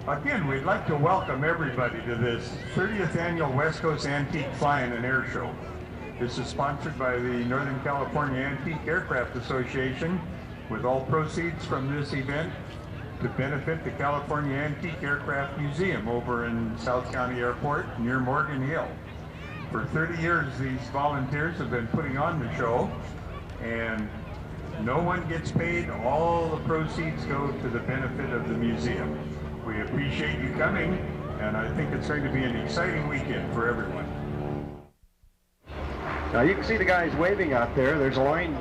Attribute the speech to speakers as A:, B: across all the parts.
A: Again, we'd like to welcome everybody to this 30th Annual West Coast Antique Flying and Air Show. This is sponsored by the Northern California Antique Aircraft Association, with all proceeds from this event to benefit the California Antique Aircraft Museum over in South County Airport near Morgan Hill. For 30 years, these volunteers have been putting on the show, and no one gets paid. All the proceeds go to the benefit of the museum. We appreciate you coming, and I think it's going to be an exciting weekend for everyone.
B: Now you can see the guys waving out there. There's a line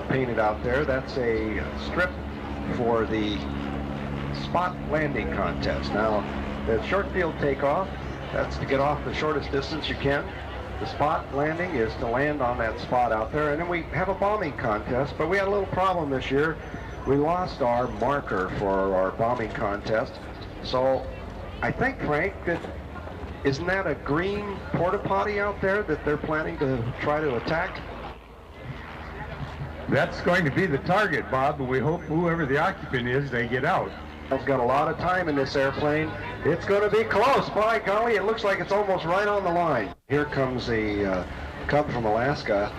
B: painted out there. That's a strip for the spot landing contest. Now, the short field takeoff, that's to get off the shortest distance you can. The spot landing is to land on that spot out there. And then we have a bombing contest, but we had a little problem this year. We lost our marker for our bombing contest. So I think, Frank, that isn't that a green porta potty out there that they're planning to try to attack?
A: That's going to be the target, Bob, but we hope whoever the occupant is, they get out.
B: I've got a lot of time in this airplane. It's going to be close. By golly, it looks like it's almost right on the line. Here comes a Cub from Alaska.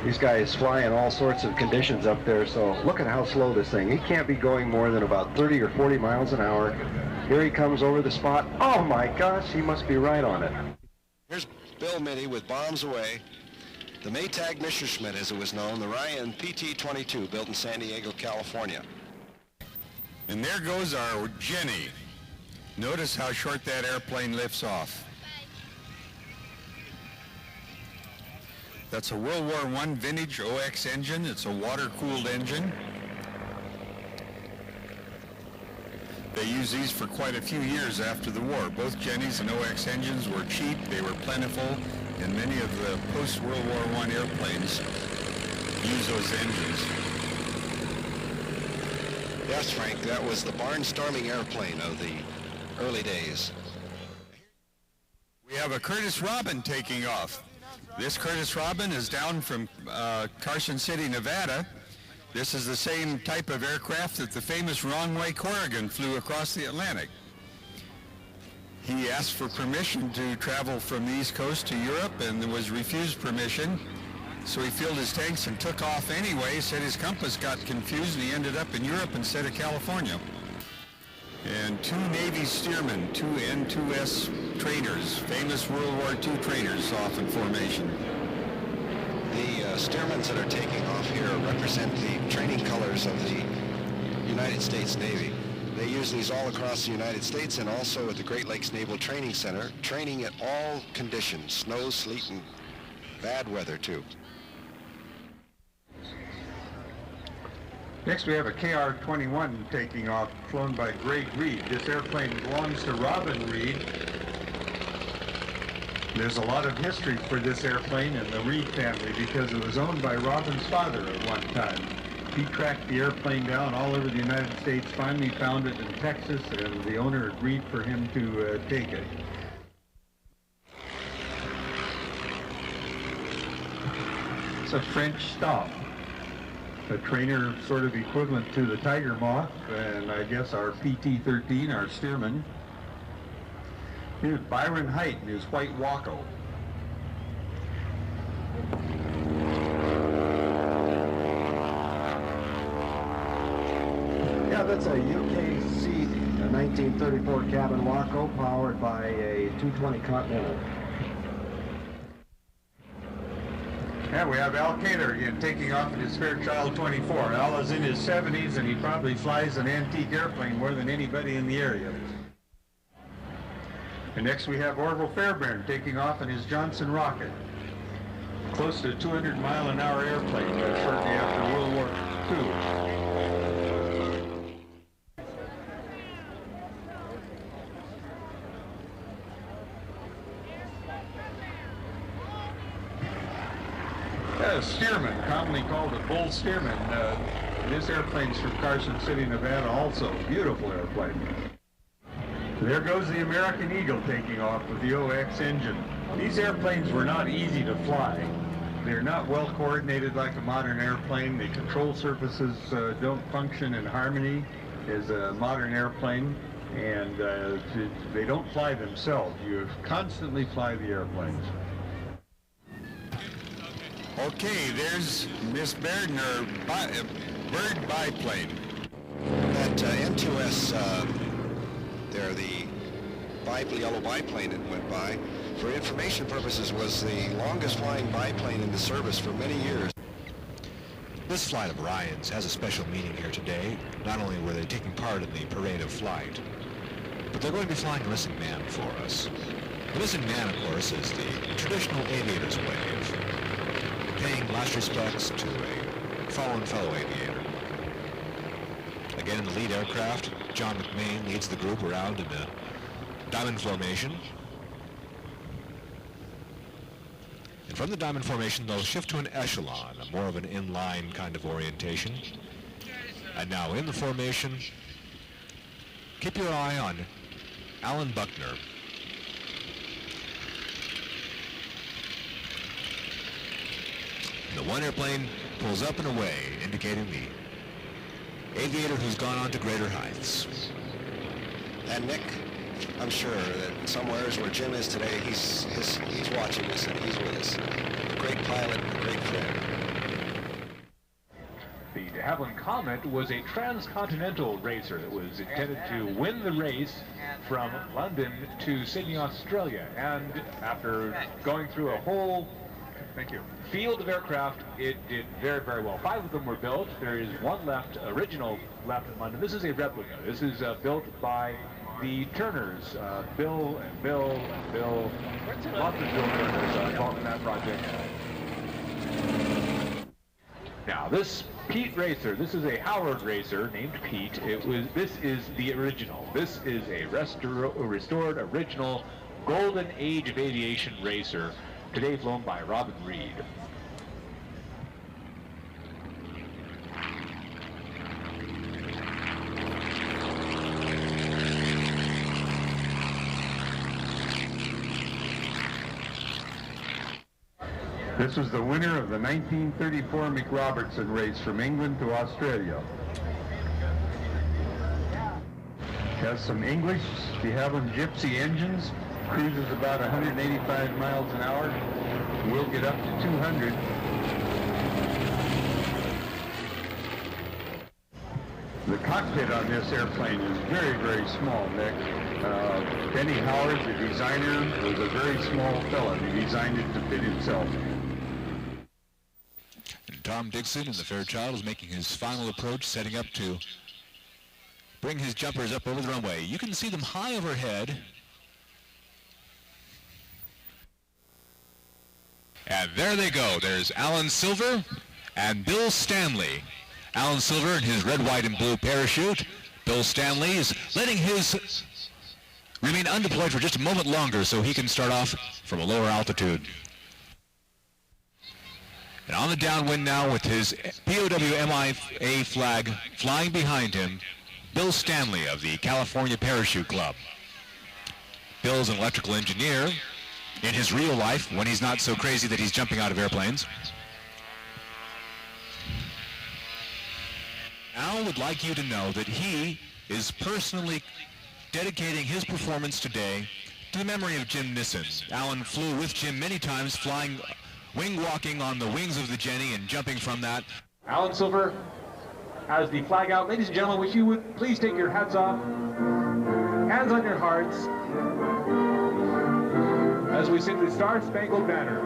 B: These guys fly in all sorts of conditions up there, so look at how slow this thing. He can't be going more than about 30 or 40 miles an hour. Here he comes over the spot. Oh my gosh, he must be right on it.
C: Here's Bill Mitty with bombs away. The Maytag Messerschmitt, as it was known, the Ryan PT-22, built in San Diego, California.
D: And there goes our Jenny. Notice how short that airplane lifts off. That's a World War I vintage OX engine. It's a water-cooled engine. They used these for quite a few years after the war. Both Jennies and OX engines were cheap, they were plentiful, and many of the post-World War I airplanes use those engines.
C: Yes, Frank, that was the barnstorming airplane of the early days.
D: We have a Curtiss Robin taking off. This Curtiss Robin is down from Carson City, Nevada. This is the same type of aircraft that the famous Wrong Way Corrigan flew across the Atlantic. He asked for permission to travel from the East Coast to Europe and was refused permission. So he filled his tanks and took off anyway, said his compass got confused and he ended up in Europe instead of California. And two Navy steermen, two N2S trainers, famous World War II trainers off in formation.
C: The steermen that are taking off here represent the training colors of the United States Navy. They use these all across the United States and also at the Great Lakes Naval Training Center, training at all conditions, snow, sleet, and bad weather too.
A: Next we have a KR-21 taking off, flown by Greg Reid. This airplane belongs to Robin Reid. There's a lot of history for this airplane and the Reid family because it was owned by Robin's father at one time. He tracked the airplane down all over the United States, finally found it in Texas, and the owner agreed for him to take it. It's a French Stop. A trainer sort of equivalent to the Tiger Moth, and I guess our PT-13, our steerman. Here's Byron Height and his white Waco.
B: Yeah, that's a UKC, a 1934 cabin Waco powered by a 220 Continental.
A: Yeah, we have Al Kaler again taking off in his Fairchild 24. Al is in his 70s and he probably flies an antique airplane more than anybody in the area. And next we have Orville Fairbairn taking off in his Johnson rocket. Close to a 200-mile-an-hour airplane shortly after World War II. Steerman, commonly called a bull steerman. This airplane's from Carson City, Nevada also. Beautiful airplane. There goes the American Eagle taking off with the OX engine. These airplanes were not easy to fly. They're not well coordinated like a modern airplane. The control surfaces don't function in harmony as a modern airplane. and they don't fly themselves. You constantly fly the airplanes.
D: Okay, there's Miss Berdner, bird biplane.
C: That M2S, there, the yellow biplane that went by, for information purposes, was the longest flying biplane in the service for many years.
E: This flight of Orion's has a special meaning here today. Not only were they taking part in the parade of flight, but they're going to be flying a missing man for us. The missing man, of course, is the traditional aviator's wave, paying last respects to a fallen fellow aviator. Again, in the lead aircraft, John McMain leads the group around in a diamond formation. And from the diamond formation, they'll shift to an echelon, a more of an inline kind of orientation. And now in the formation, keep your eye on Alan Buckner. The one airplane pulls up and away, indicating the aviator who's gone on to greater heights.
C: And Nick, I'm sure that somewhere where Jim is today, he's watching us and he's with us. A great pilot, a great friend.
F: The de Havilland Comet was a transcontinental racer that was intended to win the race from London to Sydney, Australia. And after going through a whole field of aircraft, it did very, very well. 5 of them were built. There is one left, original left in London. This is a replica. This is built by the Turners, Bill and Bill and Bill, lots of Bill Turners involved in that project. Now this Pete racer, this is a Howard racer named Pete. This is the original. This is a restored original golden age of aviation racer, today flown by Robin Reid.
A: This was the winner of the 1934 McRobertson race from England to Australia. Has some English de Havilland Gypsy engines, cruises about 185 miles an hour. We'll get up to 200. The cockpit on this airplane is very, very small, Nick. Benny Howard, the designer, was a very small fella. He designed it to fit himself.
E: And Tom Dixon in the Fairchild is making his final approach, setting up to bring his jumpers up over the runway. You can see them high overhead. And there they go. There's Alan Silver and Bill Stanley. Alan Silver in his red, white, and blue parachute. Bill Stanley is letting his remain undeployed for just a moment longer so he can start off from a lower altitude. And on the downwind now with his POW-MIA flag flying behind him, Bill Stanley of the California Parachute Club. Bill's an electrical engineer in his real life when he's not so crazy that he's jumping out of airplanes. Al would like you to know that he is personally dedicating his performance today to the memory of Jim Nissen. Alan flew with Jim many times, flying wing walking on the wings of the Jenny and jumping from that.
F: Alan Silver has the flag out. Ladies and gentlemen, wish you would please take your hats off, hands on your hearts, as we sing the Star-Spangled Banner.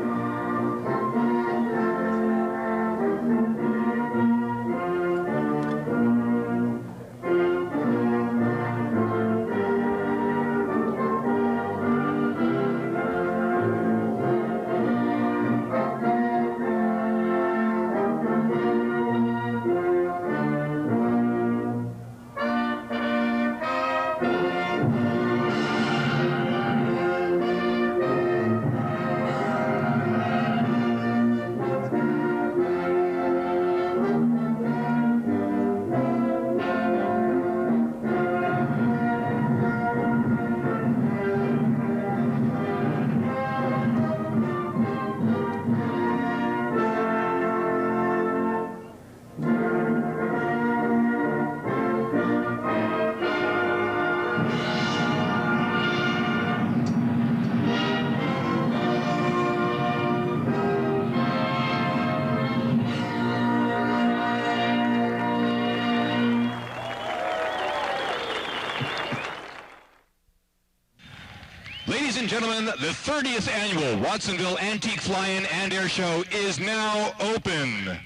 E: Ladies and gentlemen, the 30th annual Watsonville Antique Fly-In and Air Show is now open.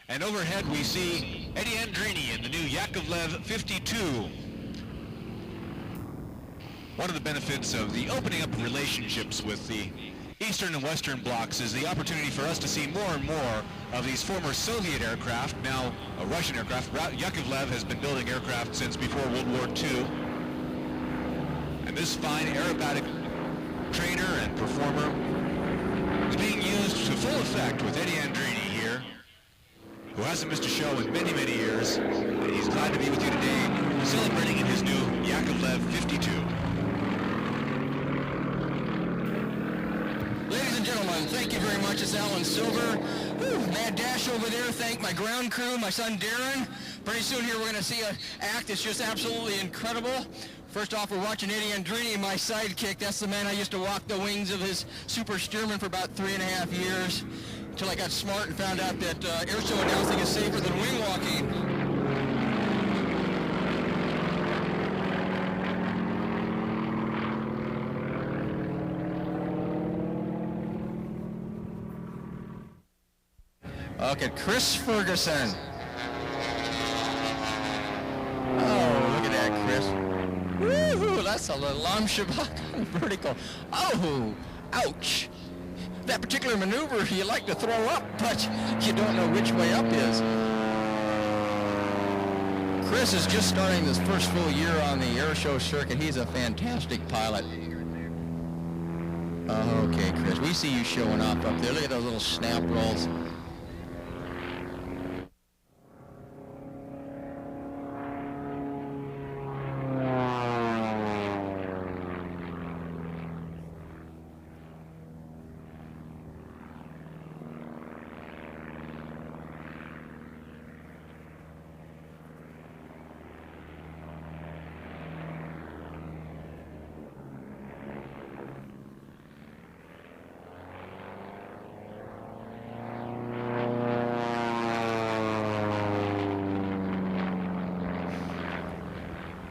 E: And overhead we see Eddie Andrini in the new Yakovlev 52. One of the benefits of the opening up of relationships with the Eastern and Western blocs is the opportunity for us to see more and more of these former Soviet aircraft, now Russian aircraft. Yakovlev has been building aircraft since before World War II. And this fine aerobatic trainer and performer is being used to full effect with Eddie Andrini here, who hasn't missed a show in many, many years. And he's glad to be with you today, celebrating in his new Yakovlev 52.
G: Ladies and gentlemen, thank you very much. It's Alan Silver. Whew, mad dash over there. Thank my ground crew, my son Darren. Pretty soon here we're going to see an act that's just absolutely incredible. First off, we're watching Eddie Andrini, my sidekick. That's the man I used to walk the wings of his Super Stearman for about 3.5 years, until I got smart and found out that Airshow announcing is safer than wing walking. Look at Chris Ferguson. Oh, look at that, Chris. Woo-hoo, that's a little shabak vertical. Oh, ouch. That particular maneuver you like to throw up, but you don't know which way up is. Chris is just starting this first full year on the Airshow circuit. He's a fantastic pilot. Okay, Chris, we see you showing off up there. Look at those little snap rolls.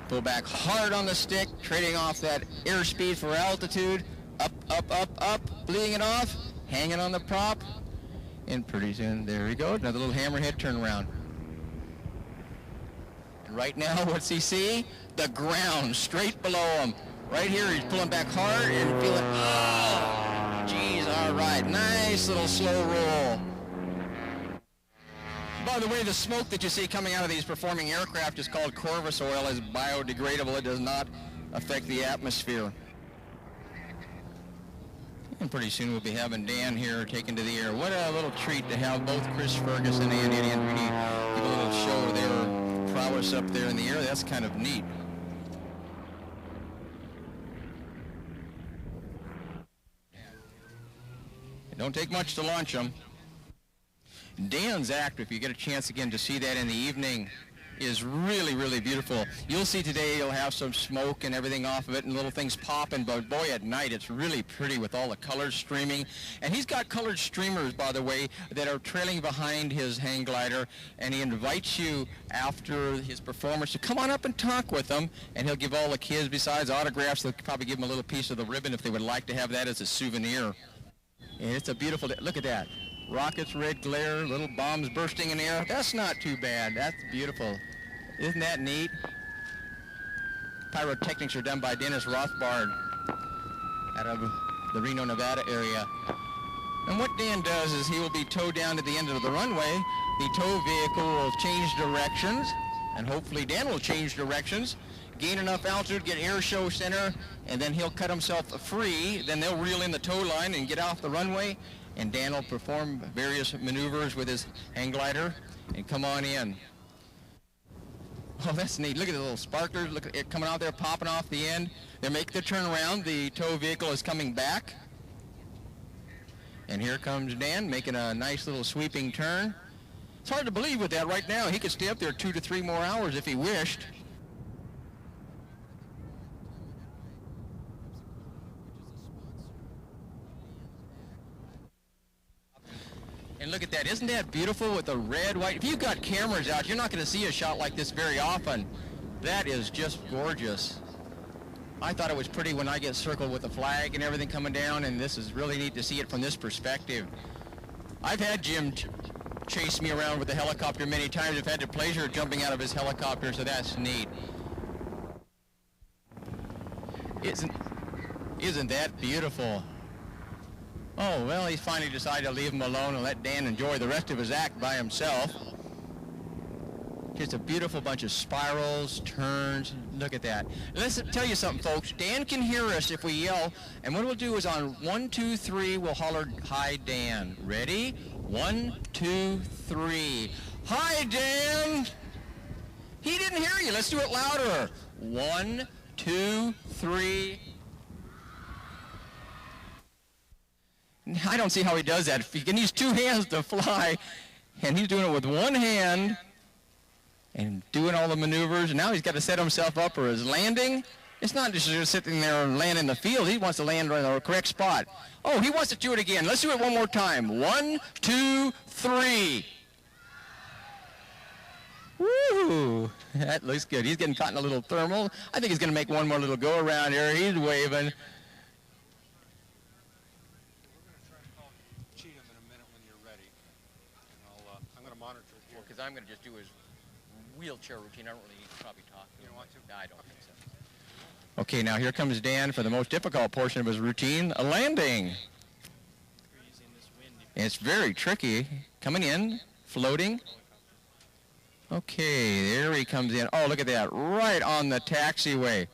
G: Pull back hard on the stick, trading off that airspeed for altitude. Up, up, up, up, bleeding it off, hanging on the prop. And pretty soon, there we go, another little hammerhead turnaround. And right now, what's he see? The ground, straight below him. Right here, he's pulling back hard and feeling, oh, geez, all right, nice little slow roll. By the way, the smoke that you see coming out of these performing aircraft is called Corvus oil. It's biodegradable. It does not affect the atmosphere. And pretty soon we'll be having Dan here taken to the air. What a little treat to have both Chris Ferguson and Eddie Andrini give a little show of their prowess up there in the air. That's kind of neat. It don't take much to launch them. Dan's act, if you get a chance again to see that in the evening, is really, really beautiful. You'll see today you'll have some smoke and everything off of it and little things popping, but boy, at night it's really pretty with all the colors streaming. And he's got colored streamers, by the way, that are trailing behind his hang glider, and he invites you after his performance to come on up and talk with him, and he'll give all the kids, besides autographs, they'll probably give them a little piece of the ribbon if they would like to have that as a souvenir. And it's a beautiful day. Look at that. Rockets, red glare, little bombs bursting in the air. That's not too bad. That's beautiful. Isn't that neat? Pyrotechnics are done by Dennis Rothbard out of the Reno, Nevada area. And what Dan does is he will be towed down to the end of the runway. The tow vehicle will change directions, and hopefully Dan will change directions, gain enough altitude, get Airshow center, and then he'll cut himself free. Then they'll reel in the tow line and get off the runway, and Dan will perform various maneuvers with his hang glider and come on in. Oh, that's neat. Look at the little sparklers. Look at it coming out there, popping off the end. They make the turnaround. The tow vehicle is coming back. And here comes Dan making a nice little sweeping turn. It's hard to believe with that right now. He could stay up there 2 to 3 more hours if he wished. And look at that. Isn't that beautiful with the red, white? If you've got cameras out, you're not going to see a shot like this very often. That is just gorgeous. I thought it was pretty when I get circled with the flag and everything coming down, and this is really neat to see it from this perspective. I've had Jim chase me around with the helicopter many times. I've had the pleasure of jumping out of his helicopter, so that's neat. Isn't that beautiful? Oh, well, he finally decided to leave him alone and let Dan enjoy the rest of his act by himself. Just a beautiful bunch of spirals, turns. Look at that. Let's tell you something, folks. Dan can hear us if we yell, and what we'll do is on 1, 2, 3, we'll holler, "Hi, Dan." Ready? 1, 2, 3. "Hi, Dan." He didn't hear you. Let's do it louder. 1, 2, 3. I don't see how he does that. If he can use two hands to fly, and he's doing it with one hand and doing all the maneuvers, and now he's got to set himself up for his landing. It's not just sitting there and land in the field. He wants to land in the correct spot. Oh, he wants to do it again. Let's do it one more time. 1, 2, 3. Woo! That looks good. He's getting caught in a little thermal. I think he's going to make one more little go around here. He's waving. Because I'm going to just do his wheelchair routine. I don't really need to probably talk to him. You don't want to? No, I don't think so. Okay, now here comes Dan for the most difficult portion of his routine, a landing. It's very tricky. Coming in, floating. Okay, there he comes in. Oh, look at that, right on the taxiway.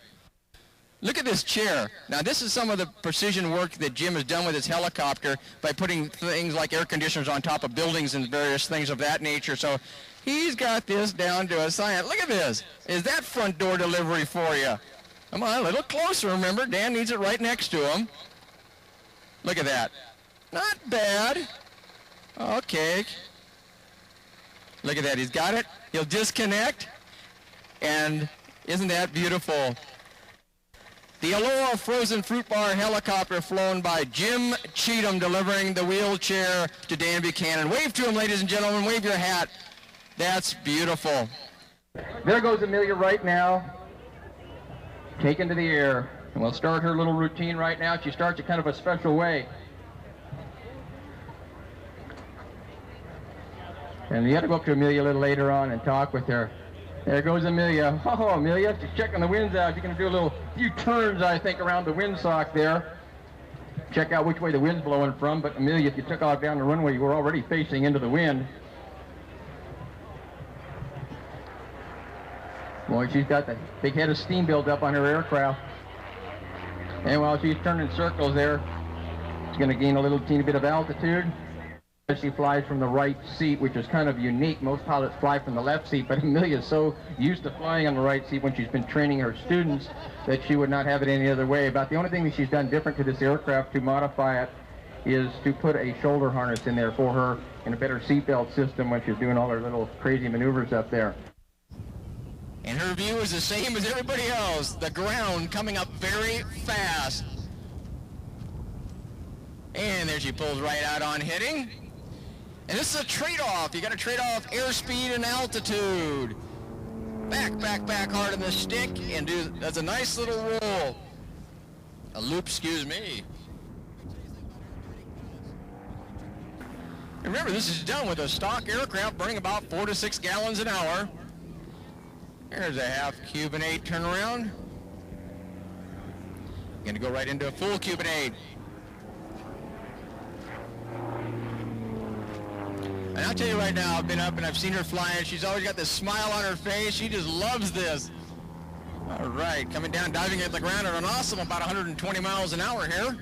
G: Look at this chair. Now, this is some of the precision work that Jim has done with his helicopter by putting things like air conditioners on top of buildings and various things of that nature. So he's got this down to a science. Look at this. Is that front door delivery for you? Come on, a little closer, remember. Dan needs it right next to him. Look at that. Not bad. Okay. Look at that. He's got it. He'll disconnect. And isn't that beautiful? The Aloha Frozen Fruit Bar helicopter flown by Jim Cheatham, delivering the wheelchair to Dan Buchanan. Wave to him, ladies and gentlemen. Wave your hat. That's beautiful. There goes Amelia right now, taken to the air. And we'll start her little routine right now. She starts it kind of a special way. And we had to go up to Amelia a little later on and talk with her. There goes Amelia. Oh, Amelia, she's checking the winds out. She's going to do a few turns, I think, around the windsock there. Check out which way the wind's blowing from. But Amelia, if you took off down the runway, you were already facing into the wind. Boy, she's got that big head of steam built up on her aircraft. And while she's turning circles there, she's going to gain a little teeny bit of altitude. She flies from the right seat, which is kind of unique. Most pilots fly from the left seat, but Amelia's so used to flying on the right seat when she's been training her students that she would not have it any other way. About the only thing that she's done different to this aircraft to modify it is to put a shoulder harness in there for her and a better seatbelt system when she's doing all her little crazy maneuvers up there. And her view is the same as everybody else. The ground coming up very fast. And there she pulls right out on hitting. And this is a trade-off. You got to trade off airspeed and altitude. Back, back, back hard on the stick and that's a nice little roll. A loop, excuse me. Remember, this is done with a stock aircraft burning about 4 to 6 gallons an hour. There's a half Cuban 8 turnaround. Going to go right into a full Cuban 8. And I'll tell you right now, I've been up and I've seen her flying. She's always got this smile on her face. She just loves this. All right, coming down, diving at the ground at an awesome about 120 miles an hour here.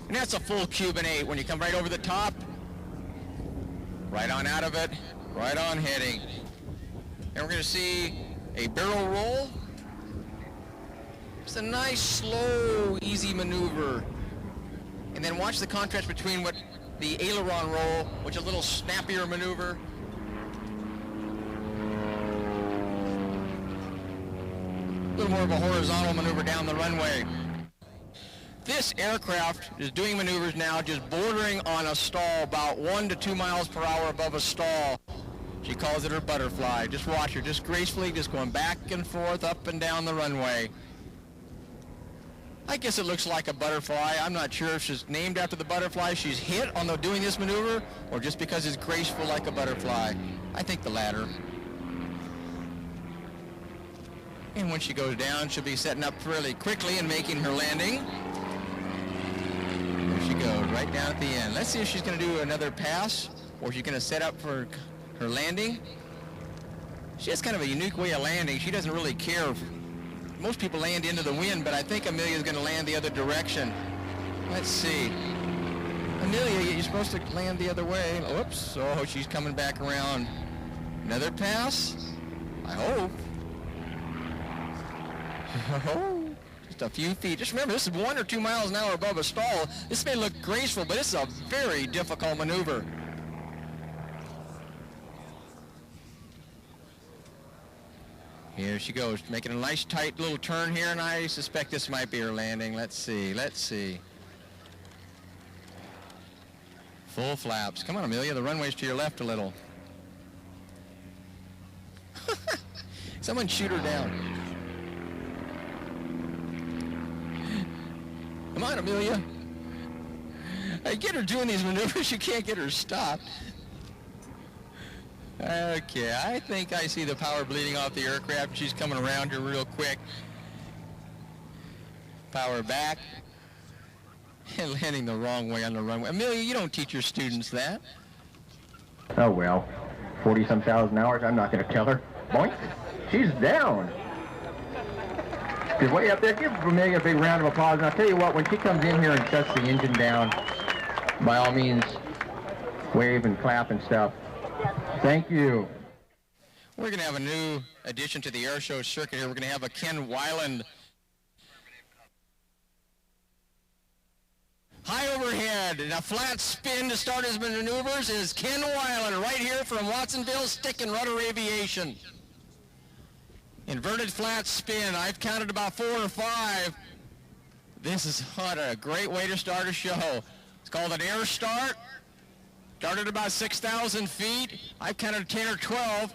G: And that's a full Cuban 8 when you come right over the top. Right on out of it, right on heading. And we're going to see a barrel roll. It's a nice, slow, easy maneuver. And then watch the contrast between what the aileron roll, which is a little snappier maneuver. A little more of a horizontal maneuver down the runway. This aircraft is doing maneuvers now just bordering on a stall, about 1 to 2 miles per hour above a stall. She calls it her butterfly. Just watch her, just gracefully, just going back and forth, up and down the runway. I guess it looks like a butterfly. I'm not sure if she's named after the butterfly she's hit on doing this maneuver, or just because it's graceful like a butterfly. I think the latter. And when she goes down, she'll be setting up fairly quickly and making her landing. There she goes, right down at the end. Let's see if she's going to do another pass, or she's going to set up for her landing. She has kind of a unique way of landing. She doesn't really care. Most people land into the wind, but I think Amelia's going to land the other direction. Let's see. Amelia, you're supposed to land the other way. Whoops. Oh, she's coming back around. Another pass? I hope. Oh, just a few feet. Just remember, this is 1 or 2 miles an hour above a stall. This may look graceful, but this is a very difficult maneuver. Here she goes, making a nice tight little turn here, and I suspect this might be her landing. Let's see, let's see. Full flaps. Come on, Amelia, the runway's to your left a little. Someone shoot her down. Come on, Amelia. I get her doing these maneuvers, you can't get her stopped. Okay, I think I see the power bleeding off the aircraft. She's coming around here real quick. Power back. And landing the wrong way on the runway. Amelia, you don't teach your students that.
H: Oh well, 40-some thousand hours, I'm not going to tell her. Boink, she's down. She's way up there. Give Amelia a big round of applause. And I'll tell you what, when she comes in here and shuts the engine down, by all means, wave and clap and stuff. Thank you.
G: We're going to have a new addition to the Airshow circuit here. We're going to have a Ken Weiland. High overhead and a flat spin to start his maneuvers is Ken Weiland right here from Watsonville, Stick and Rudder Aviation. Inverted flat spin. I've counted about 4 or 5. This is what a great way to start a show. It's called an air start. Started about 6,000 feet. I've counted 10 or 12.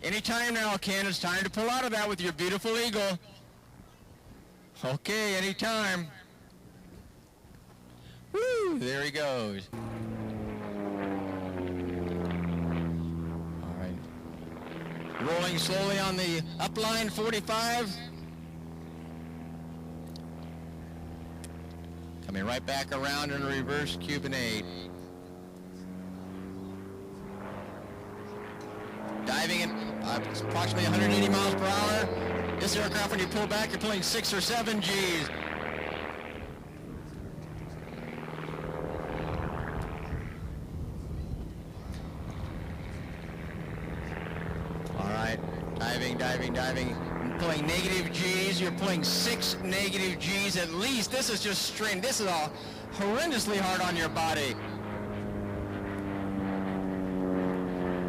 G: Anytime now, Ken, it's time to pull out of that with your beautiful eagle. Okay, anytime. Woo, there he goes. All right. Rolling slowly on the upline 45. Coming right back around in reverse Cuban 8. Diving at approximately 180 miles per hour. This aircraft, when you pull back, you're pulling 6 or 7 Gs. All right, diving. Pulling negative Gs. You're pulling 6 negative Gs at least. This is just strain. This is all horrendously hard on your body.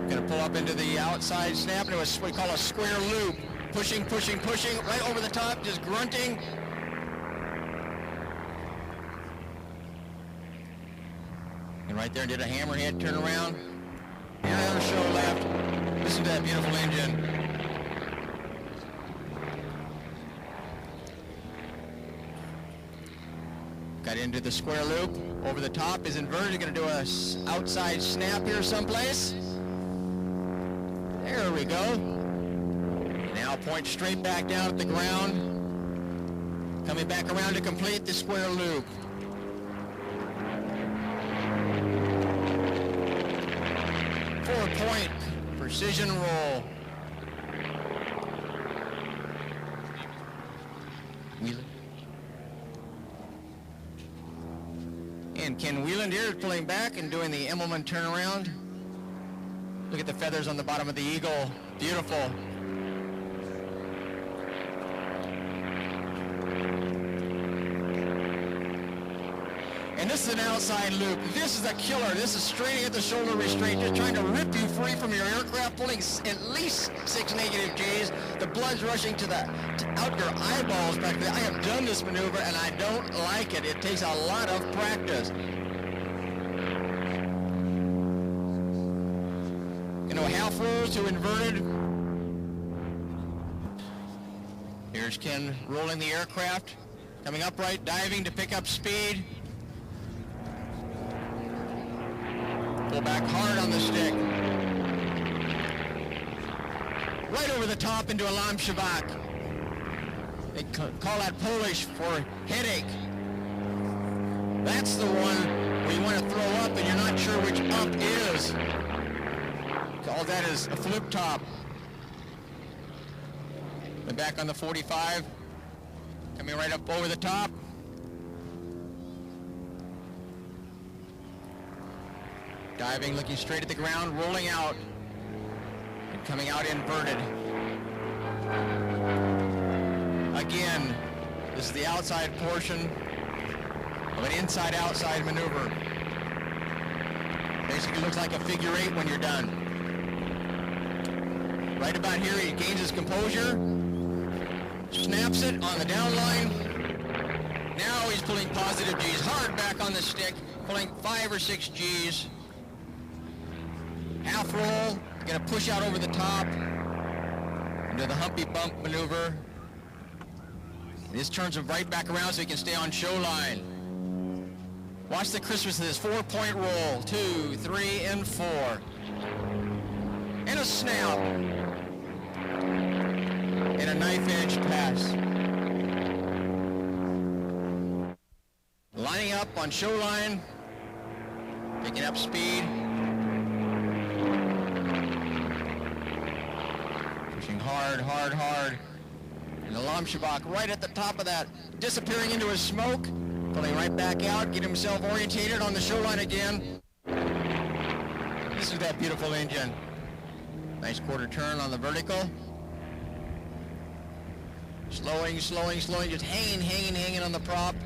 G: Going to pull up into the outside snap into what we call a square loop. Pushing, right over the top, just grunting. And right there did a hammerhead turnaround. And Airshow left. Listen to that beautiful engine. Got into the square loop. Over the top is inverted. Going to do a outside snap here someplace. There we go. Now point straight back down at the ground. Coming back around to complete the square loop. Four-point precision roll. Wheeler. And Ken Weiland here is pulling back and doing the Immelman turnaround. Look at the feathers on the bottom of the eagle. Beautiful. And this is an outside loop. This is a killer. This is straining at the shoulder restraint, just trying to rip you free from your aircraft, pulling at least 6 negative Gs. The blood's rushing out your eyeballs practically. I have done this maneuver and I don't like it. It takes a lot of practice. Going into a half roll to inverted. Here's Ken rolling the aircraft, coming upright, diving to pick up speed. Pull back hard on the stick. Right over the top into a lamshabak. They call that Polish for headache. That's the one where you want to throw up and you're not sure which up is. All that is a flip top. And back on the 45, coming right up over the top. Diving, looking straight at the ground, rolling out, and coming out inverted. Again, this is the outside portion of an inside-outside maneuver. Basically looks like a figure 8 when you're done. Right about here, he gains his composure, snaps it on the down line. Now he's pulling positive G's, hard back on the stick, pulling 5 or 6 G's. Half roll, gonna push out over the top into the humpy bump maneuver. This turns him right back around so he can stay on show line. Watch the Christmas of this 4-point roll. 2, 3, and 4. And a snap. And a knife edge pass. Lining up on show line. Picking up speed. Pushing hard, hard, hard. And the lamshabak right at the top of that. Disappearing into his smoke. Pulling right back out, get himself orientated on the show line again. This is that beautiful engine. Nice quarter turn on the vertical. Slowing, slowing, slowing, just hanging on the prop.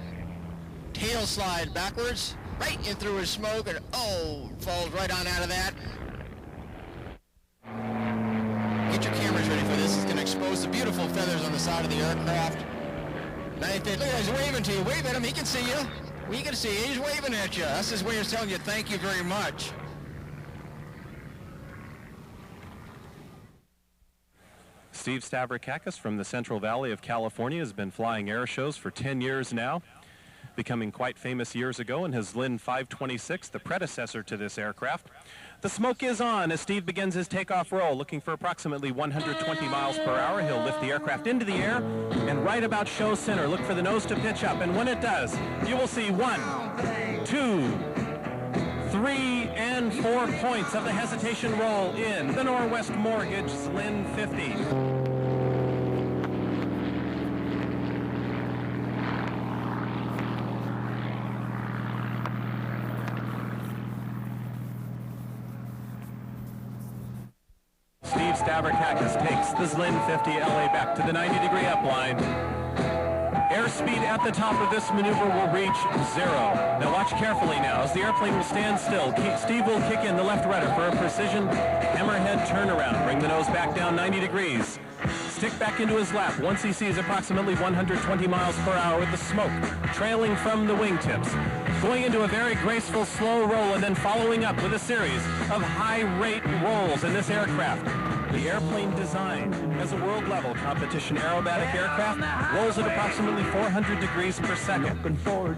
G: Tail slide backwards, right in through his smoke, and oh, falls right on out of that. Get your cameras ready for this. It's going to expose the beautiful feathers on the side of the aircraft. Look, he's waving to you. Wave at him. He can see you. We can see you. He's waving at you. That's his way of telling you thank you very much.
I: Steve Stavrakakis from the Central Valley of California has been flying air shows for 10 years now, becoming quite famous years ago in his Lynn 526, the predecessor to this aircraft. The smoke is on as Steve begins his takeoff roll, looking for approximately 120 miles per hour. He'll lift the aircraft into the air and right about show center. Look for the nose to pitch up, and when it does, you will see 1, 2, 3, and 4 points of the hesitation roll in the Norwest Mortgage Lynn 50. Steve Stavrakakis takes the Lynn 50 LA back to the 90-degree upline. Airspeed at the top of this maneuver will reach 0. Now watch carefully now as the airplane will stand still. Steve will kick in the left rudder for a precision hammerhead turnaround. Bring the nose back down 90 degrees. Stick back into his lap once he sees approximately 120 miles per hour with the smoke trailing from the wingtips. Going into a very graceful slow roll and then following up with a series of high-rate rolls in this aircraft. The airplane designed as a world-level competition aerobatic aircraft rolls at approximately 400 degrees per second.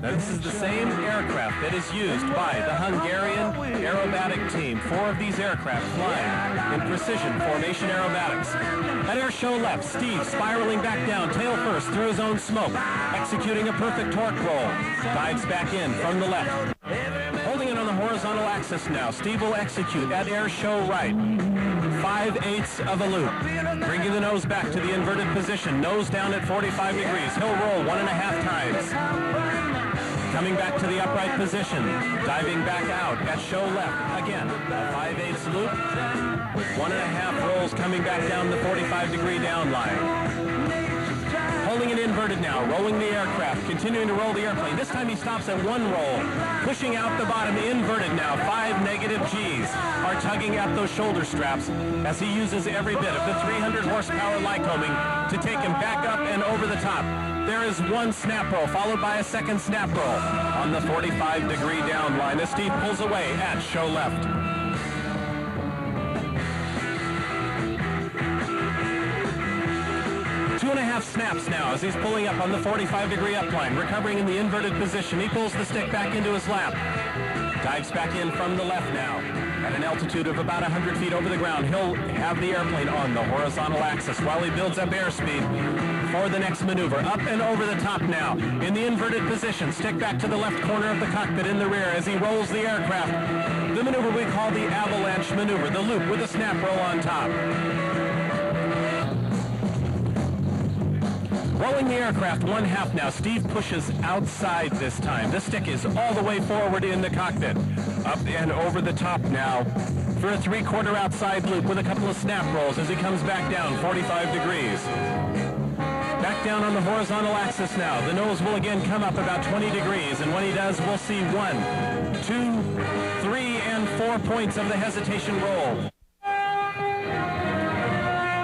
I: Now, this is the same aircraft that is used by the Hungarian aerobatic team. 4 of these aircraft flying in precision formation aerobatics. At air show left, Steve spiraling back down, tail first through his own smoke, executing a perfect torque roll. Dives back in from the left. Holding it on the horizontal axis now, Steve will execute at air show right. 5/8 of a loop. Bringing the nose back to the inverted position. Nose down at 45 degrees. He'll roll 1.5 times. Coming back to the upright position. Diving back out at show left. Again, a 5/8 loop with 1.5 rolls coming back down the 45-degree down line. Holding it inverted now, rolling the aircraft, continuing to roll the airplane. This time he stops at 1 roll, pushing out the bottom, inverted now. 5 negative G's are tugging at those shoulder straps as he uses every bit of the 300 horsepower Lycoming to take him back up and over the top. There is 1 snap roll, followed by a second snap roll on the 45-degree down line as Steve pulls away at show left. 2.5 snaps now as he's pulling up on the 45-degree upline, recovering in the inverted position. He pulls the stick back into his lap. Dives back in from the left now. At an altitude of about 100 feet over the ground, he'll have the airplane on the horizontal axis while he builds up airspeed for the next maneuver. Up and over the top now. In the inverted position, stick back to the left corner of the cockpit in the rear as he rolls the aircraft. The maneuver we call the avalanche maneuver, the loop with a snap roll on top. Rolling the aircraft 1/2 now. Steve pushes outside this time. The stick is all the way forward in the cockpit. Up and over the top now for a 3/4 outside loop with a couple of snap rolls as he comes back down 45 degrees. Back down on the horizontal axis now. The nose will again come up about 20 degrees, and when he does, we'll see 1, 2, 3, and 4 points of the hesitation roll.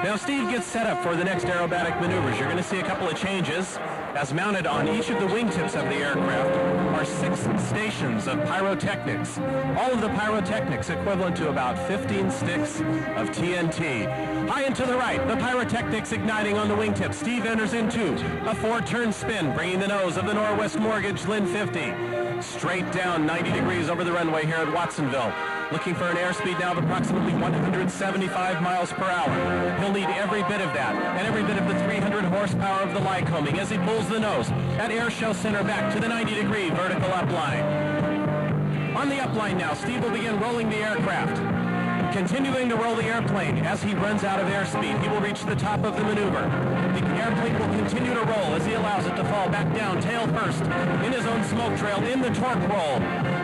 I: Now Steve gets set up for the next aerobatic maneuvers. You're going to see a couple of changes. As mounted on each of the wingtips of the aircraft are 6 stations of pyrotechnics. All of the pyrotechnics equivalent to about 15 sticks of TNT. High and to the right, the pyrotechnics igniting on the wingtip. Steve enters into a 4-turn spin, bringing the nose of the Norwest Mortgage Lin 50 straight down 90 degrees over the runway here at Watsonville. Looking for an airspeed now of approximately 175 miles per hour. He'll need every bit of that and every bit of the 300 horsepower of the Lycoming as he pulls the nose at Airshow center back to the 90-degree vertical upline. On the upline now, Steve will begin rolling the aircraft. Continuing to roll the airplane as he runs out of airspeed, he will reach the top of the maneuver. The airplane will continue to roll as he allows it to fall back down tail first in his own smoke trail in the torque roll.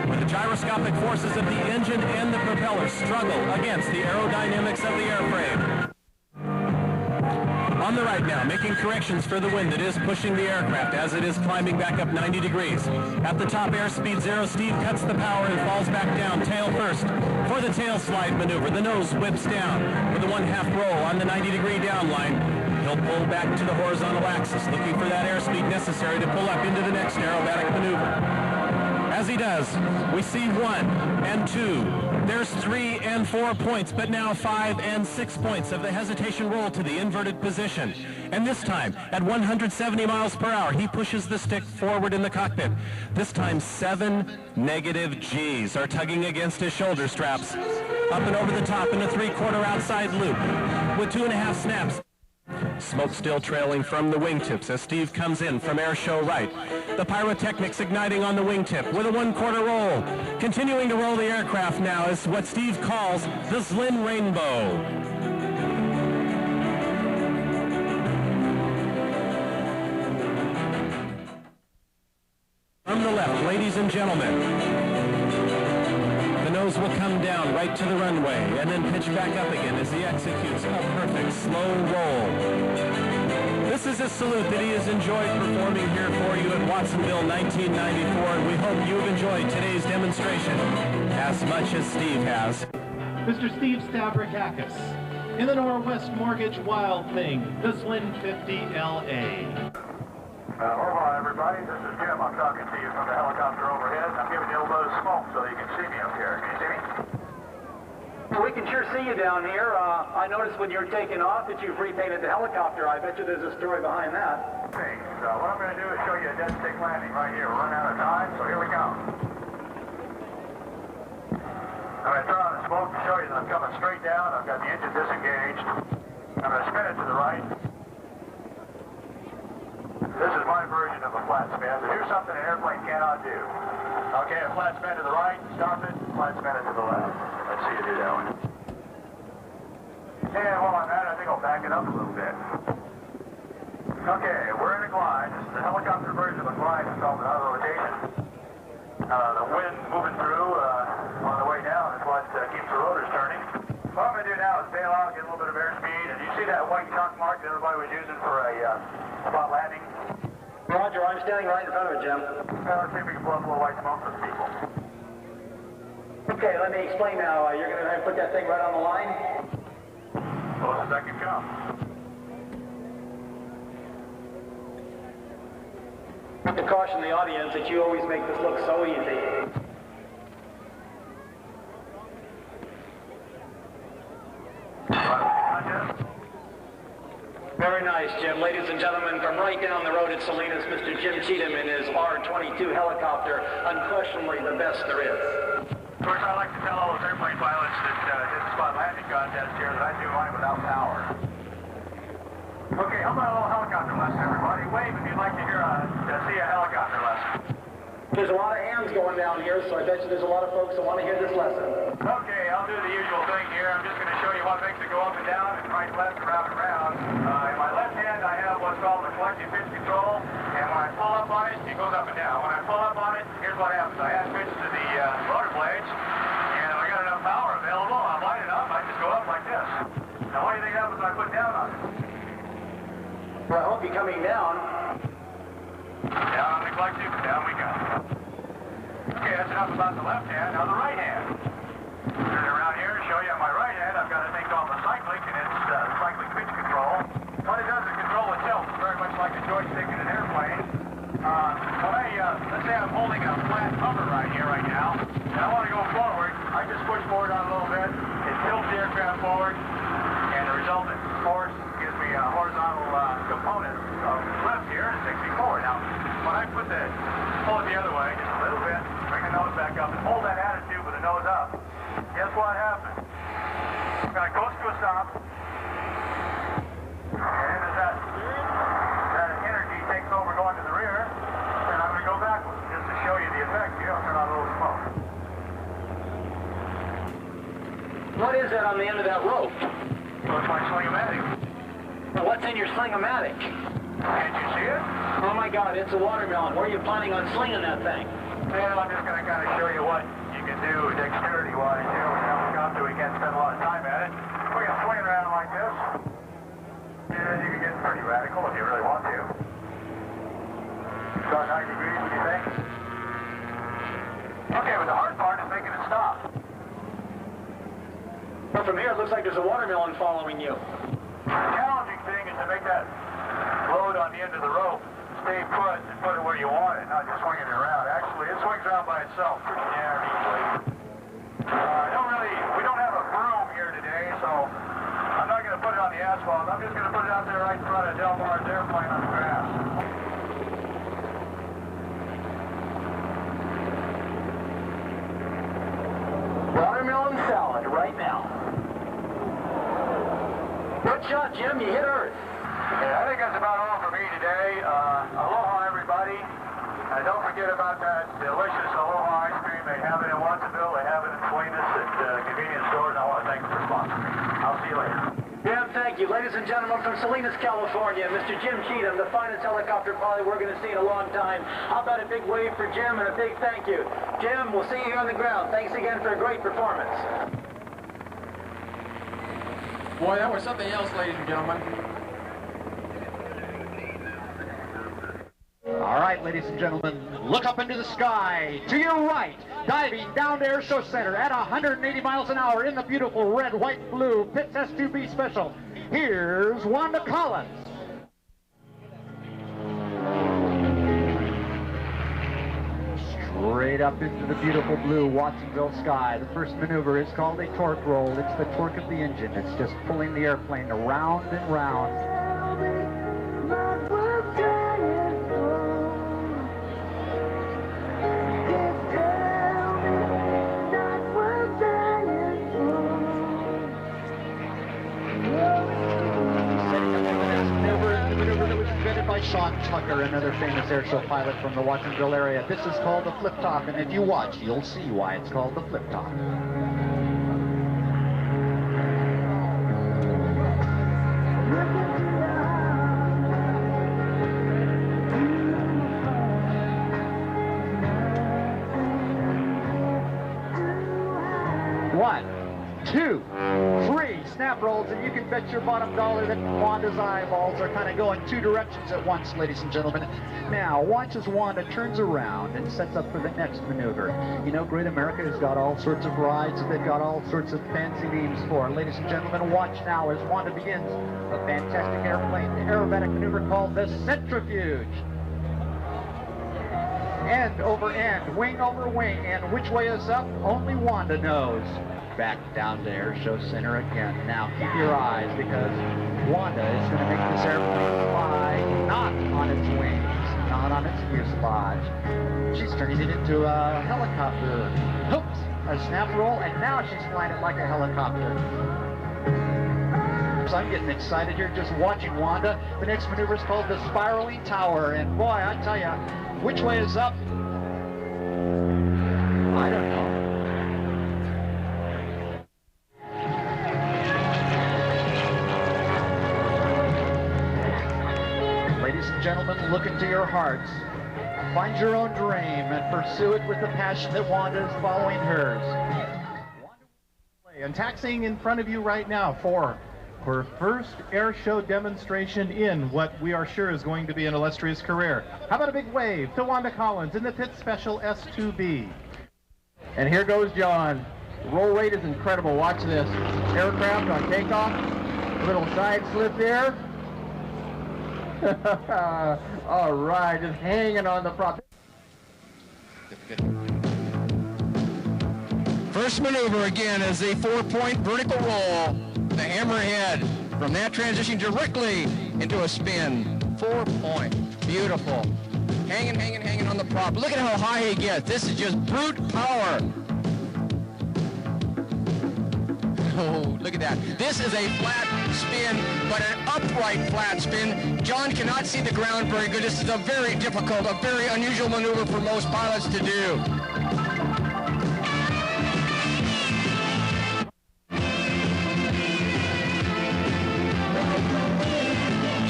I: With the gyroscopic forces of the engine and the propeller struggle against the aerodynamics of the airframe. On the right now, making corrections for the wind that is pushing the aircraft as it is climbing back up 90 degrees. At the top, airspeed 0, Steve cuts the power and falls back down tail first for the tail slide maneuver. The nose whips down with a 1/2 roll on the 90-degree downline. He'll pull back to the horizontal axis, looking for that airspeed necessary to pull up into the next aerobatic maneuver. As he does, we see 1 and 2. There's 3 and 4 points, but now 5 and 6 points of the hesitation roll to the inverted position. And this time, at 170 miles per hour, he pushes the stick forward in the cockpit. This time, 7 negative G's are tugging against his shoulder straps. Up and over the top in a 3/4 outside loop with 2.5 snaps. Smoke still trailing from the wingtips as Steve comes in from Airshow right. The pyrotechnics igniting on the wingtip with a 1/4 roll. Continuing to roll the aircraft now is what Steve calls the Zlin Rainbow. From the left, ladies and gentlemen, the nose will come down right to the runway and then pitch back up again as he executes a perfect slow roll. This is a salute that he has enjoyed performing here for you at Watsonville 1994, and we hope you have enjoyed today's demonstration as much as Steve has.
J: Mr. Steve Stavrakakis, in the Norwest Mortgage Wild Thing, the Lin 50 LA.
A: Aloha, everybody. This is Jim. I'm talking to you from the helicopter overhead. I'm giving you a little bit of smoke so you can see me up here. Can you see me?
K: Well, we can sure see you down here. I noticed when you were taking off that you've repainted the helicopter. I bet you there's a story behind that.
A: Okay, so what I'm going to do is show you a dead stick landing right here. We're running out of time, so here we go. I'm going to turn on the smoke to show you that I'm coming straight down. I've got the engine disengaged. I'm going to spin it to the right. This is my version of a flat spin, but here's something an airplane cannot do. Okay, a flat spin to the right, stop it, flat spin it to the left. Let's see you do that one. And while I'm at it, I think I'll back it up a little bit. Okay, we're in a glide. This is the helicopter version of a glide. It's called an auto rotation. The wind moving through on the way down is what keeps the rotors turning. What I'm going to do now is bail out, get a little bit of airspeed, and you see that white chalk mark that everybody was using for a spot landing?
K: Roger, I'm standing right in front of it, Jim.
A: Let's see if we can blow up a little white smoke for the people.
K: Okay, let me explain now. You're going to put that thing right on the line?
A: Close as I can come.
K: To caution the audience that you always make this look so easy. Very nice, Jim. Ladies and gentlemen, from right down the road at Salinas, Mr. Jim Cheatham in his R-22 helicopter, unquestionably the best there is.
L: Of course, I like to tell all those airplane pilots that did the spot landing contest here that I do mine without power. Okay, how about a little helicopter lesson, everybody? Wave if you'd like to see a helicopter lesson.
K: There's a lot of hands going down here, so I bet you there's a lot of folks that want to hear this lesson.
L: Okay, I'll do the usual thing here. I'm just going to show you what makes it go up and down and right, left, around, and round. In my left hand, I have what's called the collective pitch control, and when I pull up on it, it goes up and down. When I pull up on it, here's what happens. I add pitch to the rotor blades, and if I got enough power available, I'm light enough, I just go up like this. Now, what do you think happens when I put down on it?
K: Well, I hope you're coming down.
L: Down on the collective, down we go. Okay, that's enough about the left hand. Now the right hand. Turn it around here and show you on my right hand. I've got a thing called the cyclic, and it's cyclic pitch control. What it does is control itself. It's very much like a joystick in an airplane. Let's say I'm holding a flat cover right here, right now, and I want to go forward. I just push forward on a little bit. It tilts the aircraft forward, and the resultant force gives me a horizontal component of lift here, and it takes me forward. Now, when I pull it the other way, just a little bit, bring the nose back up, and hold that attitude with the nose up, guess what happens? I'm going to coast to a stop, and as that energy takes over going to the rear, then I'm going to go backwards, just to show you the effect here. I'll turn on a little smoke.
K: What is that on the end of that rope?
L: Looks like sling-o-matic.
K: What's in your sling-o-matic?
L: Can't you see it?
K: Oh my God, it's a watermelon. Where are you planning on slinging that thing?
L: Well, I'm just going to kind of show you what you can do dexterity-wise here with a helicopter. We can't spend a lot of time at it. We can swing it around like this. And you can get pretty radical if you really want to. About 90 degrees, what do you think? Okay, but the hard part is making it stop.
K: Well, from here, it looks like there's a watermelon following you.
L: The challenging thing is to make that load on the end of the rope stay put and put it where you want it, not just swinging it around. Actually, it swings around by itself pretty damn easily. We don't have a broom here today, so I'm not going to put it on the asphalt. I'm just going to put it out there right in front of Del Mar's airplane on the grass.
K: Watermelon salad right now. Good shot, Jim. You hit Earth.
L: Yeah, I think that's about all for me today. Aloha, everybody. And don't forget about that delicious Aloha ice cream. They have it in Watsonville. They have it in Salinas at convenience stores. And I want to thank them for sponsoring me. I'll see you later.
K: Jim, thank you. Ladies and gentlemen, from Salinas, California, Mr. Jim Cheatham, the finest helicopter pilot we're going to see in a long time. How about a big wave for Jim and a big thank you? Jim, we'll see you here on the ground. Thanks again for a great performance.
M: Boy, that was something else, ladies and gentlemen.
N: All right, ladies and gentlemen, look up into the sky. To your right, diving down to Airshow Center at 180 miles an hour in the beautiful red, white, blue Pitts S2B Special. Here's Wanda Collins. Straight up into the beautiful blue Watsonville sky. The first maneuver is called a torque roll. It's the torque of the engine. It's just pulling the airplane around and round. By Sean Tucker, another famous airshow pilot from the Watsonville area. This is called the flip top, and if you watch, you'll see why it's called the flip top. One, two, three snap rolls, and you can bet your bottom dollar that Wanda's eyeballs are kind of going two directions at once, ladies and gentlemen. Now, watch as Wanda turns around and sets up for the next maneuver. You know, Great America has got all sorts of rides that they've got all sorts of fancy names for. Ladies and gentlemen, watch now as Wanda begins a fantastic airplane aerobatic maneuver called the centrifuge. End over end, wing over wing, and which way is up? Only Wanda knows. Back down to Airshow Center again. Now keep your eyes, because Wanda is going to make this airplane fly not on its wings, not on its fuselage. She's turning it into a helicopter. Oops, a snap roll, and now she's flying it like a helicopter. So I'm getting excited here just watching Wanda. The next maneuver is called the spiraling tower, and boy, I tell you, which way is up? I don't know. Ladies and gentlemen, look into your hearts. Find your own dream and pursue it with the passion that Wanda is following hers.
J: And taxiing in front of you right now for her first air show demonstration in what we are sure is going to be an illustrious career. How about a big wave to Wanda Collins in the Pitt Special S2B?
H: And here goes John. The roll rate is incredible. Watch this. Aircraft on takeoff. A little side slip there. All right, just hanging on the prop.
G: First maneuver again is the 4-point vertical roll. The hammerhead. From that transition directly into a spin. 4-point. Beautiful. Hanging on the prop. Look at how high he gets. This is just brute power. Oh, look at that. This is a flat spin, but an upright flat spin. John cannot see the ground very good. This is a very difficult, a very unusual maneuver for most pilots to do.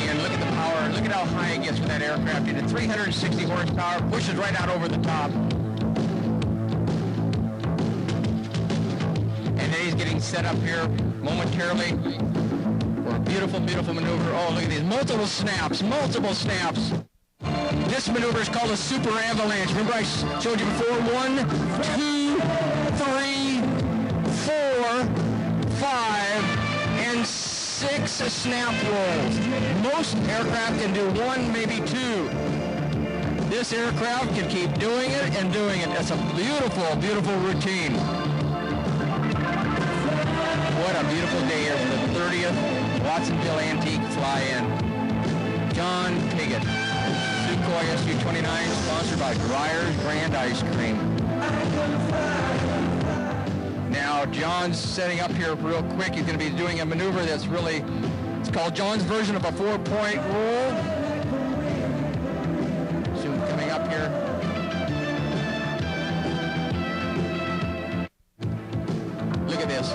G: And look at the power. Look at how high it gets with that aircraft. Into 360 horsepower, pushes right out over the top. Getting set up here momentarily for a beautiful, beautiful maneuver. Oh, look at these multiple snaps. This maneuver is called a super avalanche. Remember I showed you before? 1, 2, 3, 4, 5, and 6 snap rolls. Most aircraft can do 1, maybe 2. This aircraft can keep doing it and doing it. That's a beautiful, beautiful routine. What a beautiful day here for the 30th Watsonville Antique Fly-In. John Piggott, Sukhoi Su-29, sponsored by Dreyer's Grand Ice Cream. Now, John's setting up here real quick. He's going to be doing a maneuver that's really, it's called John's version of a 4-point roll. Soon coming up here. Look at this.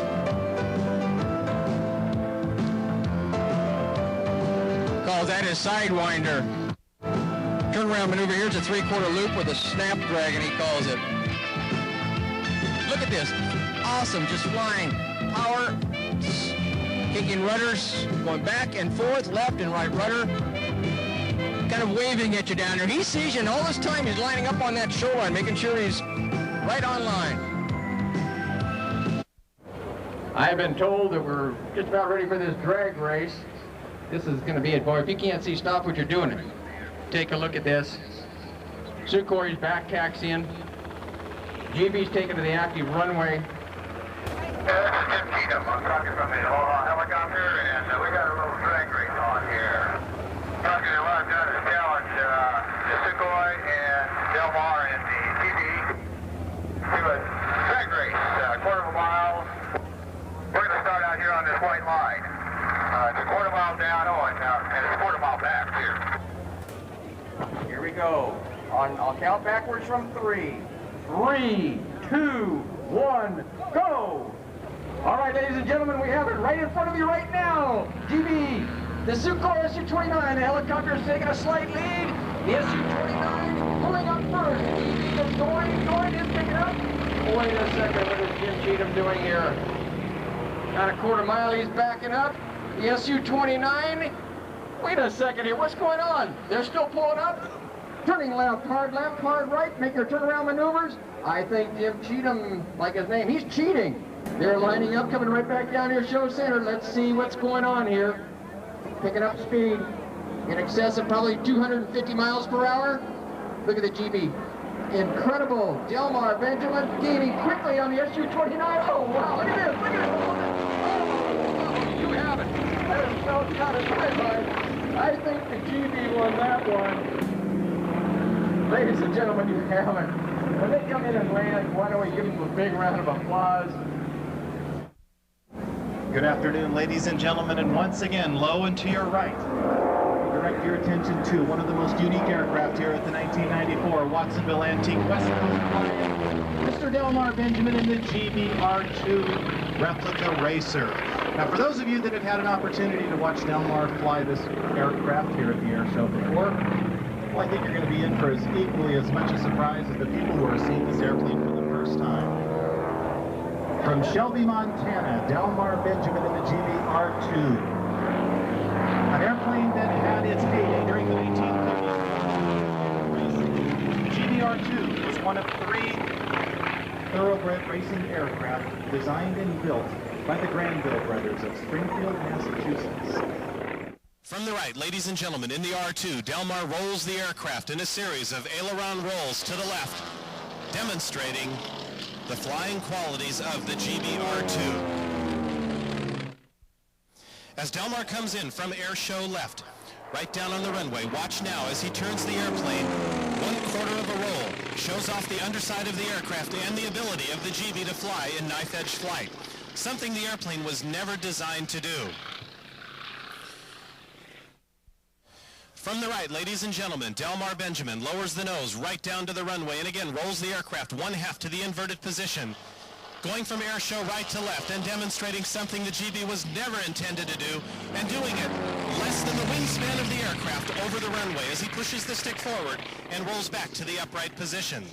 G: That is Sidewinder. Turnaround maneuver. Here's a 3/4 loop with a snapdragon, he calls it. Look at this. Awesome, just flying. Power, kicking rudders, going back and forth, left and right rudder. Kind of waving at you down there. He sees you, and all this time he's lining up on that shoreline, making sure he's right on line.
M: I've been told that we're just about ready for this drag race. This is going to be it, boy. If you can't see, stop what you're doing. Take a look at this. Sukhoi's back taxiing. GB's taken to the active runway.
L: This is Jim Cheatham. I'm talking from the helicopter, and we got a little drag race on here. What I've done is challenge the Sukhoi and Del Mar and the GB to a drag race, a quarter of a mile. We're going to start out here on this white line. It's a quarter mile down, and it's a quarter mile back here.
M: Here we go. I'll count backwards from 3. 3, 2, 1, go! All right, ladies and gentlemen, we have it right in front of you right now. GB, the Sukhoi Su-29, the helicopter is taking a slight lead. The Su-29 pulling up first. GB is going, is picking up. Wait a second, what is Jim Cheatham doing here? Got a quarter mile, he's backing up. The Su-29, wait a second here, what's going on? They're still pulling up? Turning left, hard right, make your turnaround maneuvers. I think Jim Cheatham, like his name, he's cheating. They're lining up, coming right back down here, show center. Let's see what's going on here. Picking up speed in excess of probably 250 miles per hour. Look at the GB. Incredible. Delmar Benjamin gaining quickly on the Su-29. Oh, wow, look at this, look at it. Oh, you have it. That is No, got it. I think the GB won that one. Ladies and gentlemen, you have it. When they come in and land, why don't we give them a big round of applause?
J: Good afternoon, ladies and gentlemen, and once again, low and to your right, direct your attention to one of the most unique aircraft here at the 1994 Watsonville Antique West Coast Flying, Mr. Delmar Benjamin in the GBR2 replica racer. Now, for those of you that have had an opportunity to watch Delmar fly this aircraft here at the air show before, well, I think you're going to be in for equally as much a surprise as the people who are seeing this airplane for the first time. From Shelby, Montana, Delmar Benjamin in the GBR2. An airplane that had its heyday during the 1950s. GBR2 was one of 3 thoroughbred racing aircraft designed and built by the Granville brothers of Springfield, Massachusetts.
I: From the right, ladies and gentlemen, in the R2, Delmar rolls the aircraft in a series of aileron rolls to the left, demonstrating the flying qualities of the GBR2. As Delmar comes in from Airshow left, right down on the runway, watch now as he turns the airplane 1/4 of a roll, shows off the underside of the aircraft and the ability of the GB to fly in knife-edge flight, something the airplane was never designed to do. From the right, ladies and gentlemen, Delmar Benjamin lowers the nose right down to the runway and again rolls the aircraft 1/2 to the inverted position, going from Airshow right to left and demonstrating something the GB was never intended to do, and doing it less than the wingspan of the aircraft over the runway as he pushes the stick forward and rolls back to the upright position.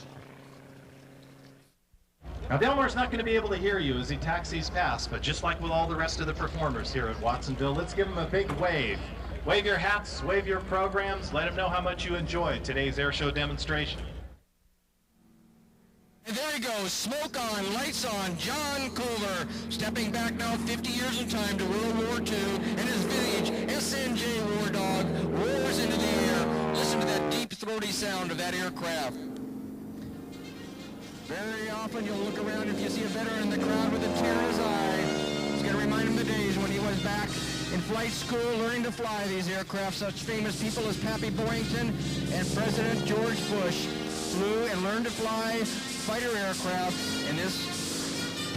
J: Now, Delmar's not going to be able to hear you as he taxis past, but just like with all the rest of the performers here at Watsonville, let's give him a big wave. Wave your hats, wave your programs, let him know how much you enjoyed today's airshow demonstration.
G: And there he goes, smoke on, lights on, John Kohler, stepping back now 50 years in time to World War II, and his vintage SNJ War Dog roars into the air. Listen to that deep, throaty sound of that aircraft. Very often you'll look around if you see a veteran in the crowd with a tear in his eye. It's going to remind him of the days when he was back in flight school learning to fly these aircraft. Such famous people as Pappy Boyington and President George Bush flew and learned to fly fighter aircraft in this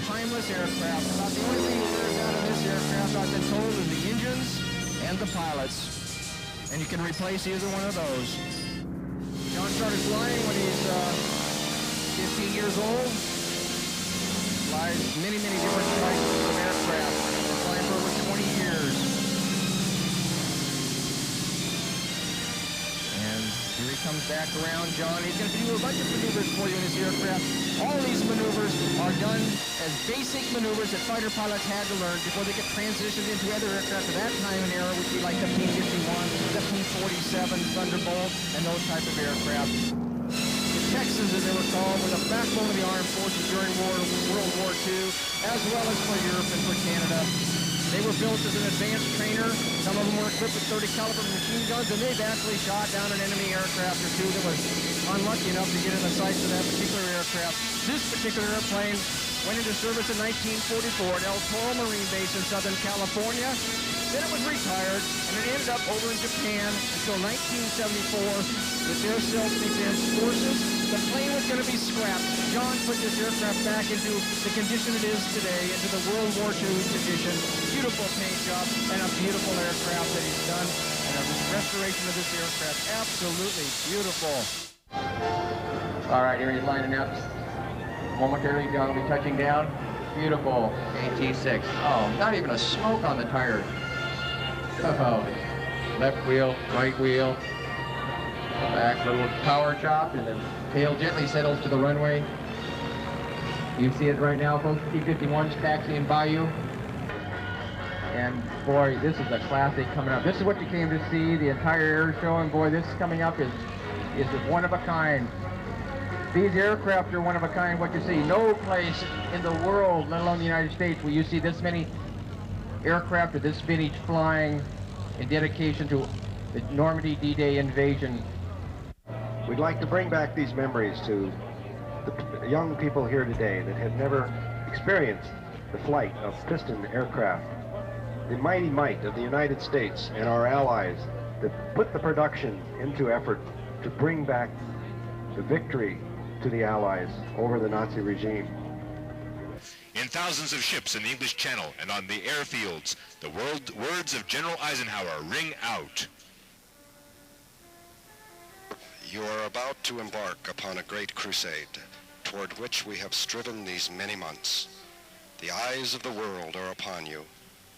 G: timeless aircraft. About the only thing that wears out of this aircraft, I've been told, is the engines and the pilots. And you can replace either one of those. John started flying when he's 15 years old. Flies many, many different types of aircraft. Flying for over 20 years. And here he comes back around, John. He's going to do a bunch of maneuvers for you in this aircraft. All these maneuvers are done as basic maneuvers that fighter pilots had to learn before they get transitioned into other aircraft of that time and era, which would be like the P-51, the P-47, Thunderbolt, and those type of aircraft. The Texans, as they were called, were the backbone of the armed forces during World War II, as well as for Europe and for Canada. They were built as an advanced trainer. Some of them were equipped with 30 caliber machine guns, and they've actually shot down an enemy aircraft or two that was unlucky enough to get in the sights of that particular aircraft. This particular airplane went into service in 1944 at El Toro Marine Base in Southern California. Then it was retired, and it ended up over in Japan until 1974 with their self-defense forces. The plane was going to be scrapped. John put this aircraft back into the condition it is today, into the World War II condition. Beautiful paint job and a beautiful aircraft that he's done, and a restoration of this aircraft. Absolutely beautiful.
H: All right, here he's lining up. Momentarily, John will be touching down. Beautiful AT-6. Oh, not even a smoke on the tires. Oh, left wheel, right wheel, back little power chop, and then tail gently settles to the runway. You see it right now, folks. T-51's taxiing by you. And boy, this is a classic coming up. This is what you came to see, the entire air show, and boy, this coming up is one of a kind. These aircraft are one of a kind. What you see, no place in the world, let alone the United States, will you see this many aircraft of this vintage flying in dedication to the Normandy D-Day invasion.
B: We'd like to bring back these memories to the young people here today that have never experienced the flight of piston aircraft. the mighty might of the United States and our allies that put the production into effort to bring back the victory to the Allies over the Nazi regime.
E: In thousands of ships in the English Channel and on the airfields, the words of General Eisenhower ring out.
C: You are about to embark upon a great crusade, toward which we have striven these many months. The eyes of the world are upon you.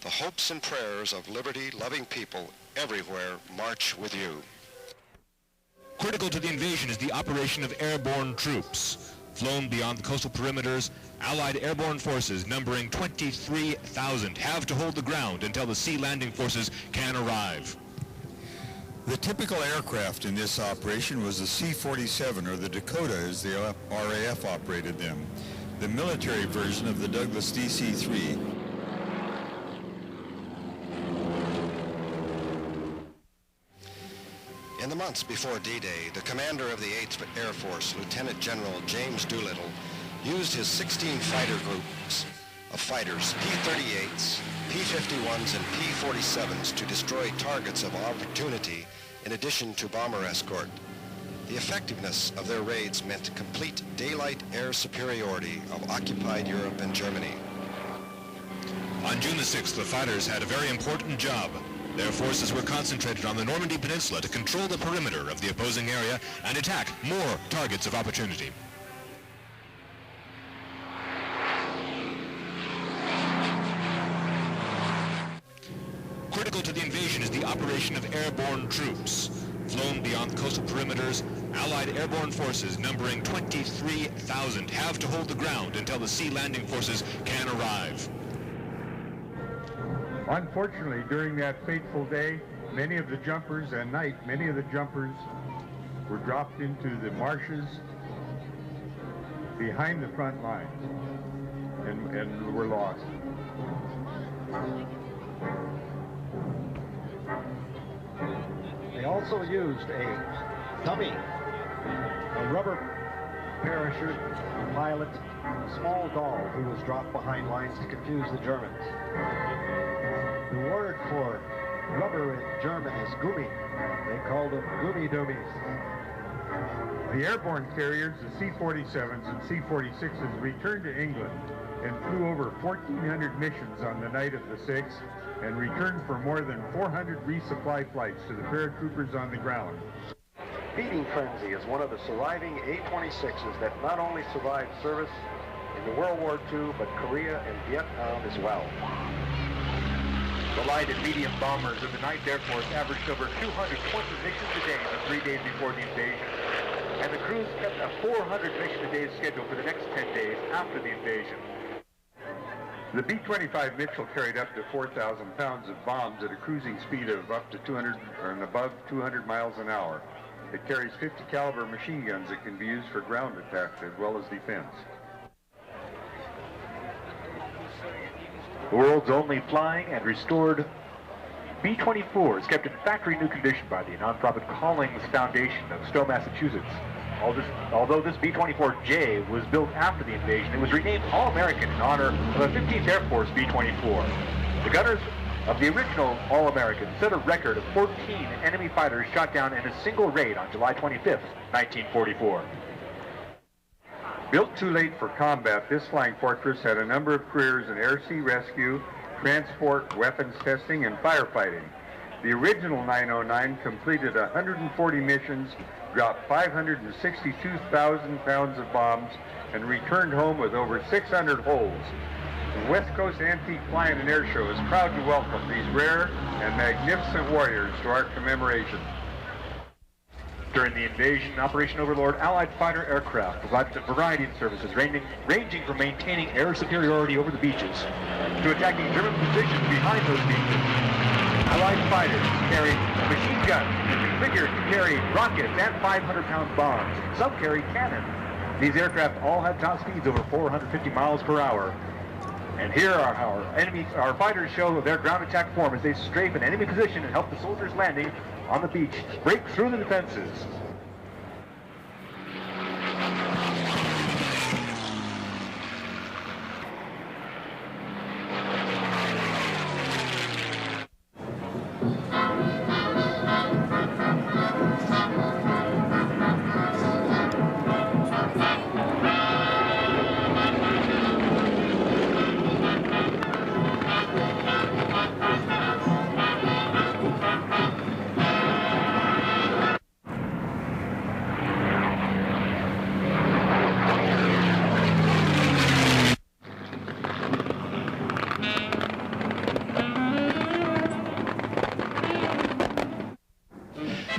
C: The hopes and prayers of liberty-loving people everywhere march with you.
E: Critical to the invasion is the operation of airborne troops. Flown beyond the coastal perimeters, Allied airborne forces numbering 23,000 have to hold the ground until the sea landing forces can arrive.
D: The typical aircraft in this operation was the C-47, or the Dakota as the RAF operated them, the military version of the Douglas DC-3.
C: In the months before D-Day, the commander of the 8th Air Force, Lieutenant General James Doolittle, used his 16 fighter groups of fighters, P-38s, P-51s, and P-47s to destroy targets of opportunity in addition to bomber escort. The effectiveness of their raids meant complete daylight air superiority of occupied Europe and Germany.
E: On June the 6th, the fighters had a very important job. Their forces were concentrated on the Normandy Peninsula to control the perimeter of the opposing area and attack more targets of opportunity. Critical to the invasion is the operation of airborne troops. Flown beyond the coastal perimeters, Allied airborne forces numbering 23,000 have to hold the ground until the sea landing forces can arrive.
A: Unfortunately, during that fateful day, many of the jumpers were dropped into the marshes behind the front lines and were lost.
B: They also used a dummy, a rubber parachute pilot, a small doll who was dropped behind lines to confuse the Germans. The word for rubber in German is Gummi. They called them Gummi dummies.
A: The airborne carriers, the C-47s and C-46s, returned to England and flew over 1,400 missions on the night of the 6th and returned for more than 400 resupply flights to the paratroopers on the ground.
B: Feeding Frenzy is one of the surviving A-26s that not only survived service in the World War II, but Korea and Vietnam as well.
F: The light and medium bombers of the 9th Air Force averaged over 220 missions a day in the 3 days before the invasion. And the crews kept a 400 mission a day schedule for the next 10 days after the invasion.
A: The B-25 Mitchell carried up to 4,000 pounds of bombs at a cruising speed of up to 200 or and above 200 miles an hour. It carries 50 caliber machine guns that can be used for ground attack as well as defense.
F: The world's only flying and restored B-24 is kept in factory new condition by the nonprofit Collings Foundation of Stowe, Massachusetts. Although this B-24J was built after the invasion, it was renamed All-American in honor of the 15th Air Force B-24. The gunners of the original All-American set a record of 14 enemy fighters shot down in a single raid on July 25th, 1944.
A: Built too late for combat, this flying fortress had a number of careers in air-sea rescue, transport, weapons testing, and firefighting. The original 909 completed 140 missions, dropped 562,000 pounds of bombs, and returned home with over 600 holes. The West Coast Antique Flying and Air Show is proud to welcome these rare and magnificent warriors to our commemoration.
F: During the invasion, Operation Overlord Allied fighter aircraft provided a variety of services ranging from maintaining air superiority over the beaches to attacking German positions behind those beaches. Allied fighters carried machine guns configured to carry rockets and 500-pound bombs. Some carried cannons. These aircraft all had top speeds over 450 miles per hour. And here are our fighters show their ground attack form as they strafe an enemy position and help the soldiers landing on the beach break through the defenses.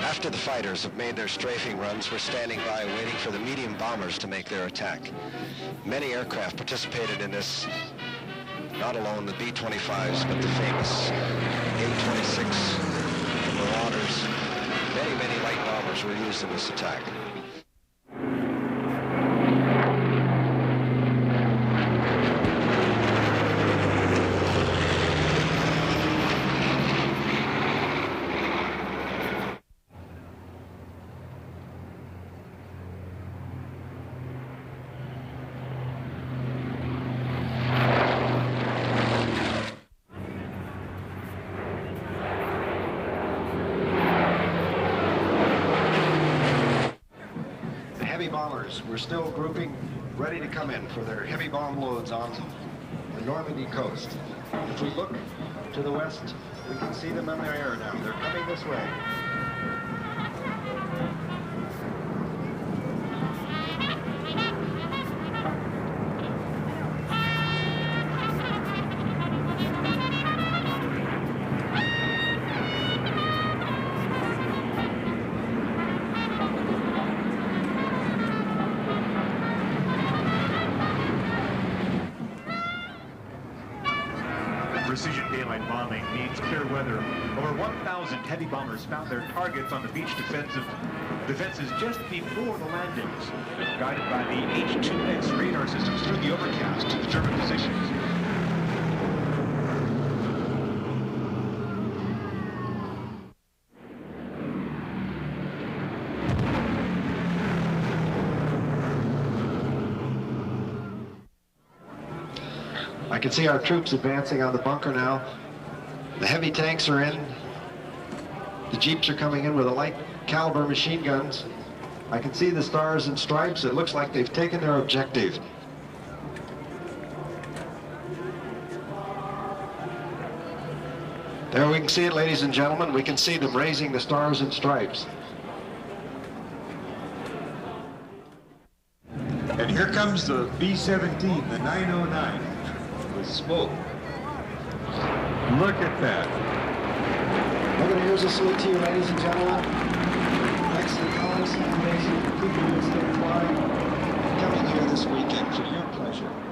C: After the fighters have made their strafing runs, we're standing by waiting for the medium bombers to make their attack. Many aircraft participated in this, not alone the B-25s, but the famous A-26 Marauders. Many, many light bombers were used in this attack. We're still grouping, ready to come in for their heavy bomb loads on the Normandy coast. If we look to the west, we can see them in the air now. They're coming this way.
O: Precision daylight bombing means clear weather. Over 1,000 heavy bombers found their targets on the beach defenses just before the landings, guided by the H-2X radar systems through the overcast to the German positions.
C: I can see our troops advancing on the bunker now. The heavy tanks are in. The jeeps are coming in with the light caliber machine guns. I can see the stars and stripes. It looks like they've taken their objective. There we can see it, ladies and gentlemen. We can see them raising the stars and stripes.
A: And here comes the B-17, the 909. With smoke. Look at that.
C: Well, here's a salute to you, ladies and gentlemen. Thanks to the Collins Foundation for keeping this thing flying, coming here this weekend for your pleasure.